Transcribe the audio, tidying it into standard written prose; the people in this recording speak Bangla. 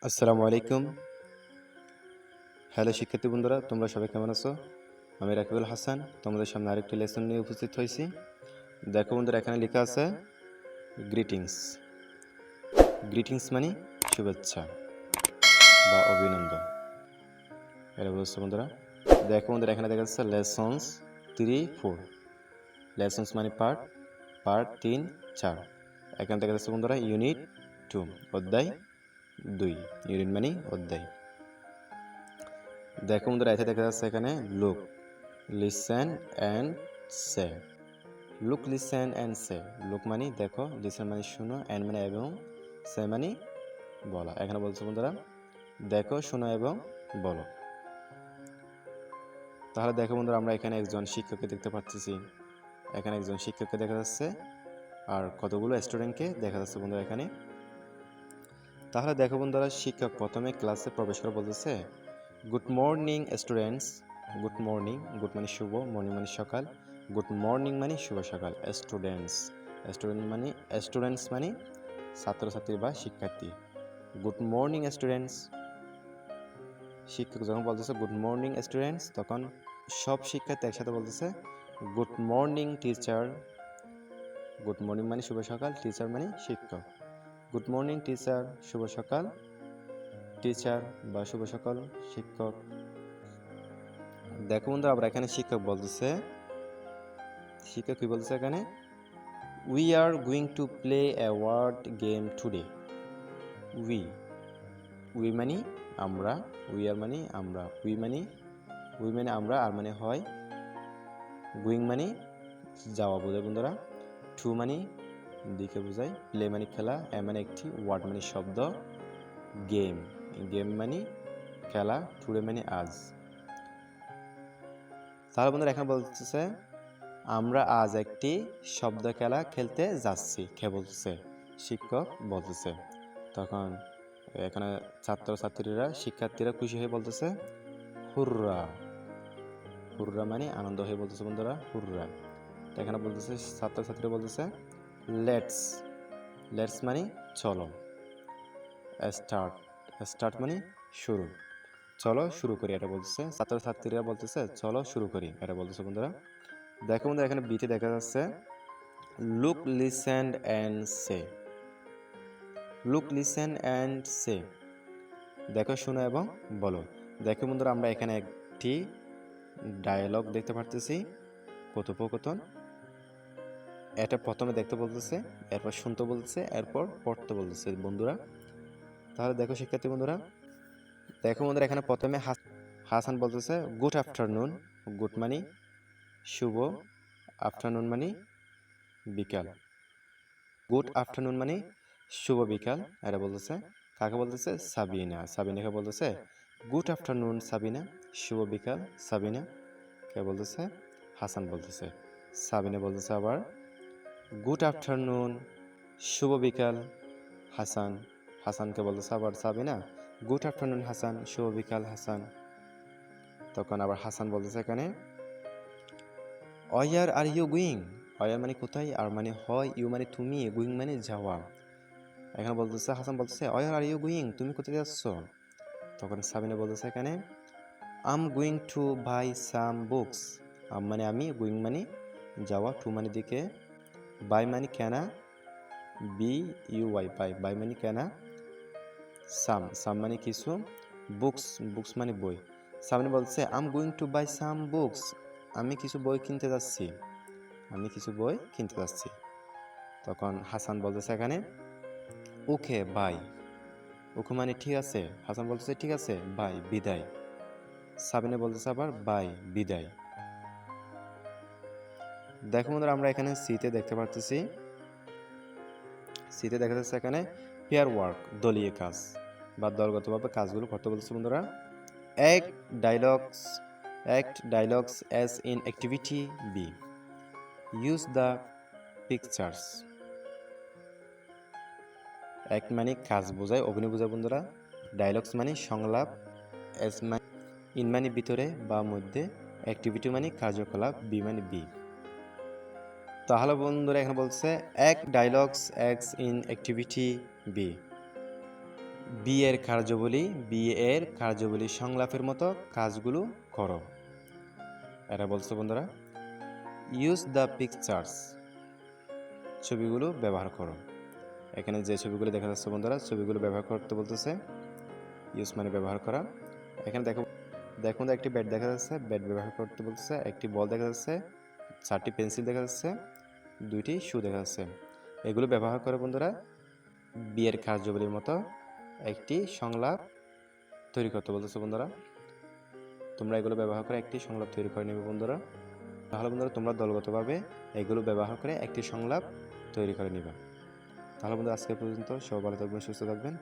আসসালামু আলাইকুম। হ্যালো শিক্ষার্থী বন্ধুরা, তোমরা সবাই কেমন আছো? আমি রাকিবুল হাসান তোমাদের সামনে আরেকটি লেসন নিয়ে উপস্থিত হয়েছি। দেখো বন্ধুরা, এখানে লেখা আছে গ্রিটিংস। গ্রিটিংস মানে শুভেচ্ছা বা অভিনন্দন, এটা বুঝছো বন্ধুরা? দেখো বন্ধুরা, এখানে দেখা যাচ্ছে লেসন্স 3-4। লেসন্স মানে পার্ট, পার্ট 3-4। এখানে দেখা যাচ্ছে বন্ধুরা ইউনিট 2, অধ্যায় 2। ইউনিট মানে অধ্যায়। দেখো বন্ধুরা, এতে দেখা যাচ্ছে এখানে look, listen and say. Look, listen and say. Look মানে দেখো, লিসেন মানে শোনো, অ্যান্ড মানে এবং, সে মানে বলা। এখানে বলছে বন্ধুরা দেখো, শোনো এবং বলো। তাহলে দেখো বন্ধুরা, আমরা এখানে একজন শিক্ষককে দেখতে পাচ্ছি। এখানে একজন শিক্ষককে দেখা যাচ্ছে আর কতগুলো স্টুডেন্টকে দেখা যাচ্ছে বন্ধুরা এখানে। তাহলে দেখো বন্ধুরা, শিক্ষক প্রথমে ক্লাসে প্রবেশ করে বলতেছে good morning students. Good morning, good মানে শুভ, মর্নিং মানে সকাল, গুড মর্নিং মানে শুভ সকাল। স্টুডেন্টস, স্টুডেন্টস মানে ছাত্রছাত্রী বা শিক্ষার্থী। Good morning students. শিক্ষক যখন বলতেছে গুড মর্নিং স্টুডেন্টস, তখন সব শিক্ষার্থী একসাথে বলতেছে good morning teacher. Good morning মানে শুভ সকাল, টিচার মানে শিক্ষক। গুড মর্নিং টিচার, শুভ সকাল টিচার বা শুভ সকাল শিক্ষক। দেখো বন্ধু, আবার এখানে শিক্ষক কি বলতেছে এখানে, we are going to play a word game today. We মানে আমরা, উই আর মানে আমরা, উই মানে আমরা, আর মানে হয়, গোয়িং মানে যাওয়া বোঝায় বন্ধুরা, টু মানে দিকে বোঝায়, প্লে মানে খেলা, এ মানে একটি, ওয়ার্ড মানে শব্দ, গেম মানে খেলা, টুডে মানে আজ। তাহলে বন্ধুরা এখানে বলতেছে আমরা আজ একটি শব্দ খেলা খেলতে যাচ্ছি। কে বলতেছে? শিক্ষক বলতেছে। তখন এখানে ছাত্রছাত্রীরা, শিক্ষার্থীরা খুশি হয়ে বলতেছে হুররা। হুররা মানে আনন্দ হয়ে বলতেছে বন্ধুরা, হুররা। এখানে বলতেছে ছাত্রছাত্রীরা বলতেছে লেটস। লেটস মানে চলো। স্টার্ট, স্টার্ট মানে শুরু, চলো শুরু করি, এটা বলতেছে। ছাত্রছাত্রীরা বলতেছে চলো শুরু করি, এটা বলতেছে বন্ধুরা। দেখো বন্ধুরা, এখানে বিতে দেখা যাচ্ছে look, listen and say. Look, listen and say, দেখো, শোনো এবং বলো। দেখো বন্ধুরা, আমরা এখানে একটি ডায়ালগ দেখতে পারতেছি, কথোপকথন। এটা প্রথমে দেখতে বলতেছে, এরপর শুনতে বলতেছে, এরপর পড়তে বলতেছে বন্ধুরা। তাহলে দেখো শিক্ষার্থী বন্ধুরা, দেখো বন্ধুরা, এখানে প্রথমে হাসান বলতেছে গুড আফটারনুন। গুড মানে শুভ, আফটারনুন মানে বিকাল। গুড আফটারনুন মানে শুভ বিকাল, এটা বলতেছে। কাকে বলতেছে? সাবিনা। সাবিনাকে বলতেছে গুড আফটারনুন সাবিনা, শুভ বিকাল সাবিনা। কে বলতেছে? হাসান বলতেছে। সাবিনা বলতেছে আবার গুড আফটারনুন, শুভ বিকাল হাসান। হাসানকে বলতেছে আবার সাবিনা গুড আফটারনুন হাসান, শুভ বিকাল হাসান। তখন আবার হাসান বলতেছে এখানে where are you going. Where মানে কোথায়, আর মানে হয়, ইউ মানে তুমি, গোয়িং মানে যাওয়া। এখানে বলতেছে, হাসান বলতেছে ওয়ার আর ইউ গোয়িং, তুমি কোথায় যাচ্ছ? তখন সাবিনা বলতেছে এখানে I'm going to buy some books. I'm মানে আমি, গোয়িং মানে যাওয়া, টু মানে দিকে, বাই মানে কেনা, B U Y, buy, buy মানে কেনা, সাম, সাম মানে কিছু, বুকস, বুকস মানে বই। সাবিনা বলছে I'm going to buy some books, আমি কিছু বই কিনতে যাচ্ছি, আমি কিছু বই কিনতে যাচ্ছি। তখন হাসান বলতেছে এখানে ওকে বাই। ওকে মানে ঠিক আছে, হাসান বলতেছে ঠিক আছে, বাই বিদায়। সাবিনা বলতেছে আবার বাই বিদায়। দেখো বন্ধুরা, আমরা এখানে সিতে দেখতে পাচ্ছি, সিতে দেখা যাচ্ছে এখানে পেয়ার ওয়ার্ক, দলীয় কাজ বা দলগতভাবে কাজগুলো করতে বলছে বন্ধুরা। Act dialogues, act dialogues as in activity B. Use the pictures. Act মানে কাজ বোঝায়, অভিনয় বোঝায় বন্ধুরা। ডায়লগস মানে সংলাপ, অ্যাজ মানে ইন মানে ভিতরে বা মধ্যে, অ্যাক্টিভিটি মানে কার্যকলাপ, বি মানে বি। তাহলে বন্ধুরা এখানে বলছে act dialogues acts in activity B. B এর কার্যাবলী সংলাপের মতো কাজগুলো করো। এরা বলছে বন্ধুরা, ইউজ দ্য পিকচার্স, ছবিগুলো ব্যবহার করো। এখানে যে ছবিগুলো দেখা যাচ্ছে বন্ধুরা, ছবিগুলো ব্যবহার করতে বলতেছে। ইউজ মানে ব্যবহার করা। এখানে দেখুন একটি ব্যাট দেখা যাচ্ছে, ব্যাট ব্যবহার করতে বলতেছে। একটি বল দেখা যাচ্ছে, 4টি পেন্সিল দেখা যাচ্ছে, 2টি শু দেখা যাচ্ছে। এগুলো ব্যবহার করে বন্ধুরা বিয়ের কার্যাবলীর মতো একটি সংলাপ তৈরি করতে বলতেছে বন্ধুরা। তোমরা এগুলো ব্যবহার করে একটি সংলাপ তৈরি করে নেবে বন্ধুরা। তাহলে বন্ধুরা তোমরা দলগতভাবে এগুলো ব্যবহার করে একটি সংলাপ তৈরি করে নিবা। তাহলে বন্ধুরা আজকে পর্যন্ত সবাই ভালো থাকবেন, সুস্থ থাকবেন।